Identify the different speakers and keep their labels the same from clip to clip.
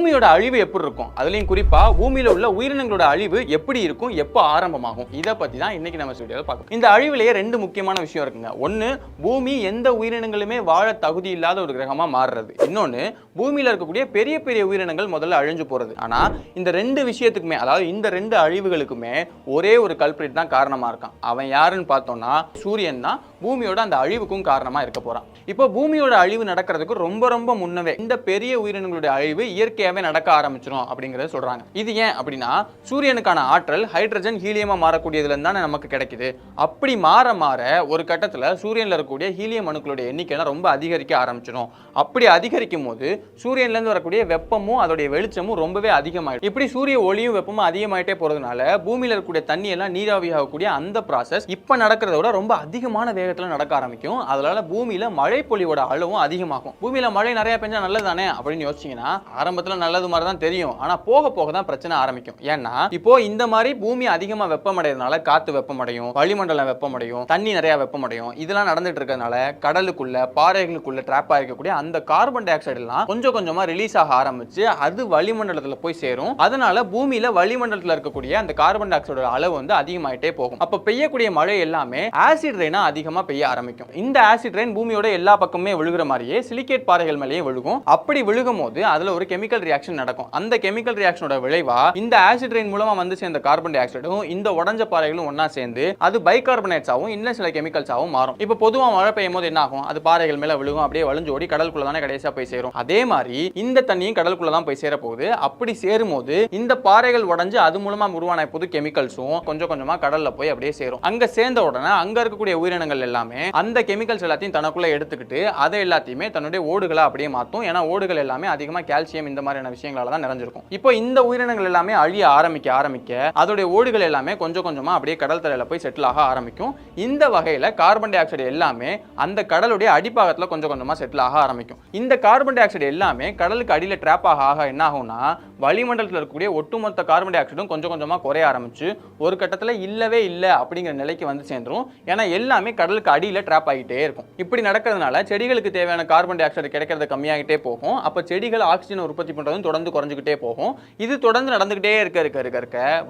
Speaker 1: பூமியோட அழிவு எப்படி இருக்கும், அதுலயும் குறிப்பா பூமியில உள்ள உயிரினங்களோட அழிவு எப்படி இருக்கும், எப்போ ஆரம்பமாகும், இதை பத்தி தான் இன்னைக்கு நம்ம வீடியோல பார்க்கலாம். இந்த அழிவுலயே ரெண்டு முக்கியமான விஷயம் இருக்குங்க. ஒன்னு, பூமி எந்த உயிரினங்களுமே வாழ தகுதி இல்லாத ஒரு கிரகமா மாறுறது. இன்னொன்னு, பூமியில இருக்கக்கூடிய பெரிய பெரிய உயிரினங்கள் முதல்ல அழிஞ்சு போறது. ஆனா இந்த ரெண்டு விஷயத்துக்குமே, அதாவது இந்த ரெண்டு அழிவுகளுக்குமே ஒரே ஒரு கல்பிரிட் தான் காரணமா இருக்கான். அவன் யாருன்னு பார்த்தோம்னா சூரியன் தான் பூமியோட அந்த அழிவுக்கும் காரணமா இருக்க போறான். இப்போ பூமியோட அழிவு நடக்கிறதுக்கு ரொம்ப ரொம்ப முன்னவே இந்த பெரிய உயிரினங்களுடைய அழிவு இயற்கையாவே நடக்க ஆரம்பிச்சிடும் அப்படிங்கறத சொல்றாங்க. இது ஏன் அப்படின்னா, சூரியனுக்கான ஆற்றல் ஹைட்ரஜன் ஹீலியமா மாறக்கூடியதுல இருந்தானே நமக்கு கிடைக்குது. அப்படி மாற மாற ஒரு கட்டத்துல சூரியன்ல இருக்கக்கூடிய ஹீலியம் அணுக்களுடைய எண்ணிக்கை ரொம்ப அதிகரிக்க ஆரம்பிச்சிடும். அப்படி அதிகரிக்கும் போது சூரியன்ல இருந்து வரக்கூடிய வெப்பமும் அதோடைய வெளிச்சமும் ரொம்பவே அதிகமாயிடும். இப்படி சூரிய ஒளியும் வெப்பமும் அதிகமாயிட்டே போறதுனால பூமியில இருக்கக்கூடிய தண்ணி எல்லாம் நீராவியாகக்கூடிய அந்த ப்ராசஸ் இப்ப நடக்கிறத விட ரொம்ப அதிகமான வேகத்துல நடக்க ஆரம்பிக்கும். அதனால பூமியில மழை பொழிவோட அளவும் அதிகமாகும். பூமியில மழை நிறைய பெஞ்சா நல்லதானே அப்படின்னு யோசிச்சீங்கன்னா ஆரம்பத்துல நல்லது மாதிரி தான் தெரியும். ஆனா போக போக தான் பிரச்சனை ஆரம்பிக்கும். ஏன்னா இப்போ இந்த மாதிரி பூமி அதிகமா வெப்பமடைறதுனால காத்து வெப்பமடையும், வளிமண்டலம் வெப்பமடையும், தண்ணி நிறைய வெப்பமடையும். இதெல்லாம் நடந்துட்டு இருக்கிறதுனால கடலுக்குள்ள பாறைகளுக்குள்ள ட்ராப் ஆகிக்கக்கூடிய அந்த கார்பன் டை ஆக்சைடு எல்லாம் கொஞ்சம் கொஞ்சமா ரிலீஸ் ஆக ஆரம்பிச்சு அது வளிமண்டலத்துல போய் சேரும். அதனால பூமியில வளிமண்டலத்துல இருக்கக்கூடிய அந்த கார்பன் டை ஆக்சைடோட அளவு அதிகமாயிட்டே போகும். அப்ப பெய்யக்கூடிய மழை எல்லாமே ஆசிட் ரெயினா அதிகமா பெய்ய ஆரம்பிக்கும். இந்த ஆசிட் ரெயின் பூமியோட எல்லா பக்கமே விழுகிற மாதிரியே சிலிகேட் பாறைகள் மேலேயே விழுகும். அப்படி விழுகும் போது அதுல ஒரு கெமிக்கல் ரியாக்ஷன் நடக்கும். அந்த கெமிக்கல் ரியாக்ஷனோட விளைவா இந்த ஆசிட் ரெயின் மூலமா வந்து சேர்ந்த கார்பன் டை ஆக்சைடும் இந்த உடைஞ்ச பாறைகளும் ஒன்னா சேர்ந்து அது பைகார்பனேட்ஸாவும் இன்னும் சில கெமிக்கல்ஸாவும் மாறும். இப்ப பொதுவா மழை பெய்யும் போது என்ன ஆகும், அது பாறைகள் மேல விழுகும், அப்படியே வளைஞ்சு ஓடி கடலுக்குள்ள தானே கடைசியா போய் சேரும். அதே மாதிரி இந்த தண்ணியும் கடலுக்குள்ள தான் போய் சேர போகுது. அப்படி சேரும் போது இந்த பாறைகள் உடைஞ்சு அது மூலமா உருவான புது கெமிக்கல்ஸும் கொஞ்சம் கொஞ்சமா கடல்ல போய் அப்படியே சேரும். அங்க சேர்ந்த உடனே அங்க இருக்கக்கூடிய உயிரினங்கள் எல்லாமே அந்த கெமிக்கல்ஸ் எல்லாத்தையும் தனக்குள்ள எடுத்துக்கிட்டு அதை எல்லாத்தையுமே தன்னுடைய ஓடுகளை அப்படியே மாத்தும். ஏன்னா ஓடுகள் எல்லாமே அதிகமா கால்சியம் இந்த மாதிரியான விஷயங்களால தான் நிறைஞ்சிருக்கும். இப்போ இந்த உயிரினங்கள் எல்லாமே அழிய ஆரம்பிக்க அதோடைய ஓடுகள் எல்லாமே கொஞ்சம் கொஞ்சமா அப்படியே கடல் தரையில போய் செட்டில் ஆக ஆரம்பிக்கும். இந்த வகையில கார்பன் டை ஆக்சைடு எல்லாமே அந்த கடலுடைய அடிப்பாகத்துல கொஞ்சம் கொஞ்சமா செட்டில் ஆக ஆரம்பிக்கும். இந்த கார்பன் டை ஆக்சைடு எல்லாமே கடலுக்கு அடியில ட்ராப் ஆக என்ன ஆகும்னா வளிமண்டலத்தில் இருக்கக்கூடிய ஒட்டுமொத்த கார்பன் டை ஆக்சைடும் கொஞ்சம் கொஞ்சமா குறைய ஆரம்பிச்சு ஒரு கட்டத்துல இல்லவே இல்லை அப்படிங்கிற நிலைக்கு வந்து சேர்ந்துரும். ஏன்னா எல்லாமே கடலுக்கு அடியில ட்ராப் ஆகிட்டே இருக்கும். இப்படி நடக்கிறதுனால செடிகளுக்கு தேவையான கார்பன் டை ஆக்சைடு கிடைக்கிறது கம்மியாகிட்டே போகும். அப்ப செடிகள் ஆக்சிஜன் உற்பத்தி பண்றதும் தொடர்ந்து குறைஞ்சுக்கிட்டே போகும். இது தொடர்ந்து நடந்துகிட்டே இருக்க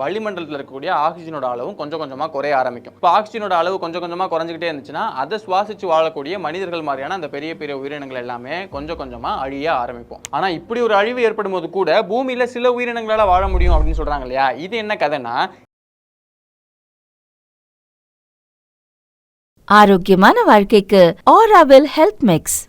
Speaker 1: வளிமண்டலத்தில் இருக்கக்கூடிய ஆக்சிஜனோட அளவும் கொஞ்சம் கொஞ்சமா குறைய ஆரம்பிக்கும். இப்போ ஆக்சிஜனோட அளவு கொஞ்சம் கொஞ்சமா குறைஞ்சிக்கிட்டே இருந்துச்சுன்னா அதை சுவாசிச்சு வாழக்கூடிய மனிதர்கள் மாதிரியான அந்த பெரிய பெரிய உயிரினங்கள் எல்லாமே கொஞ்சம் கொஞ்சமா அழிய ஆரம்பிக்கும். ஆனா இப்படி ஒரு அழிவு ஏற்படும் போது கூட பூமியில சில உயிரினங்களால வாழ முடியும் அப்படின்னு சொல்றாங்க இல்லையா, இது என்ன கதைன்னா,
Speaker 2: ஆரோக்கியமான வாழ்க்கைக்கு ஆராவில் ஹெல்த் மிக்ஸ்.